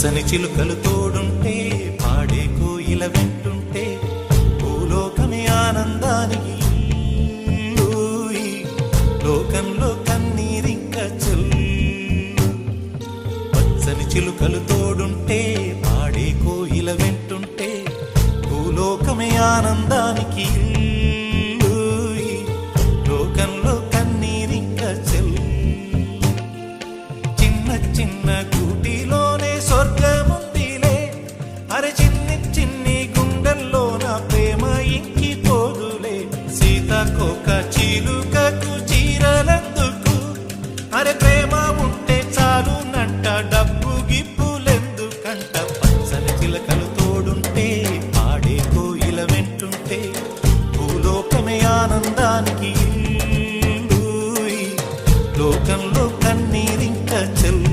పచ్చని చిలుకలు తోడుంటే పాడే కోయిల వెంటుంటే భూలోకమే ఆనందానికి లోకంలో కన్నీరింక చెల్లు. పచ్చని చిలుకలు తోడుంటే పాడే కోయిల వెంటుంటే భూలోకమే ఆనందానికి లోకంలో కన్నీరింక చెల్లు. చిన్న చిన్న కూటిలోనే స్వర్గముందిలే, అరే చిన్ని చిన్ని గుండెల్లో నా ప్రేమ ఇంకిపోదులే. సీతాకోక చిలుకకు చీరలందుకు, అరే ప్రేమ ఉంటే చాలు నంట, డబ్బు గిప్పులెందుకంట. పచ్చని చిలకలు తోడుంటే పాడే కోయిల వెంటుంటే భూలోకమే ఆనందానికి లోకంలో కన్నీరింక చెల్లు.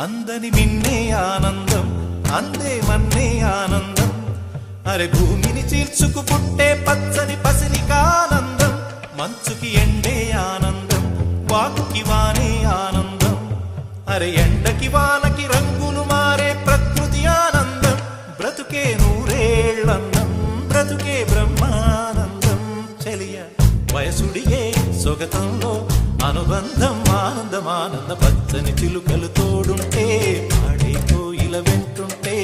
అందని మిన్నే ఆనందం, అందే మన్నే ఆనందం, అరే భూమిని చీల్చుకు పుట్టే పచ్చని పసిరికానందం. మంచుకి ఎండే ఆనందం, వాకుకి వానే ఆనందం, అరే ఎండకి వానకి రంగులు మారే ప్రకృతి ఆనందం. బ్రతుకే నూరేళ్ళందం, బ్రతుకే బ్రహ్మానందం. చెలియ వయసుడిగే సొగతంలో అనుబంధం ఆనందం ఆనంద. పచ్చని చిలుకలు తోడుంటే పాడే కోయిల వెంటుంటే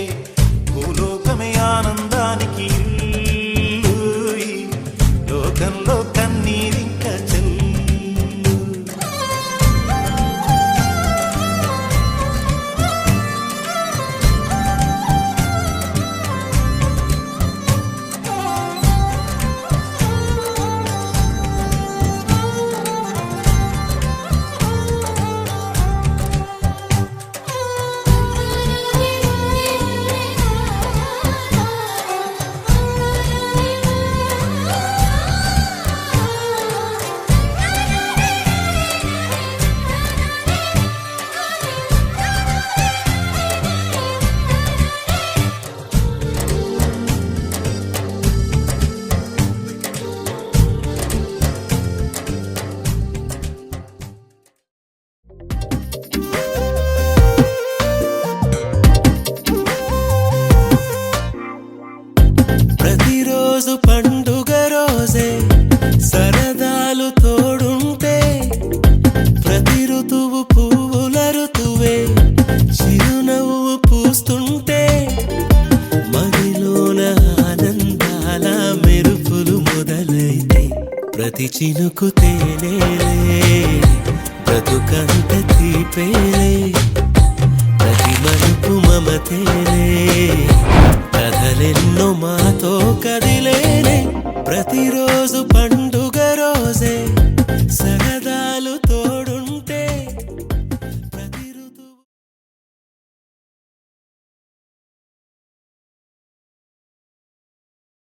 భూలోకమే ఆనందానికి లోకంలో కన్నీరింక చెల్లు. ప్రతిరోజు పండుగ రోజే సరదాలు తోడుంటే, ప్రతి ఋతువు పువ్వుల ఋతువే చిరునవ్వు పూస్తుంటే, మదిలోన ఆనందాల మెరుపులు మొదలైతే ప్రతి చినుకు తేనేలే, బ్రతుకంత తీపేలే, ప్రతి మలుపు మమతేలే, కథలెన్నో మాతో కదిలేనే. ప్రతిరోజు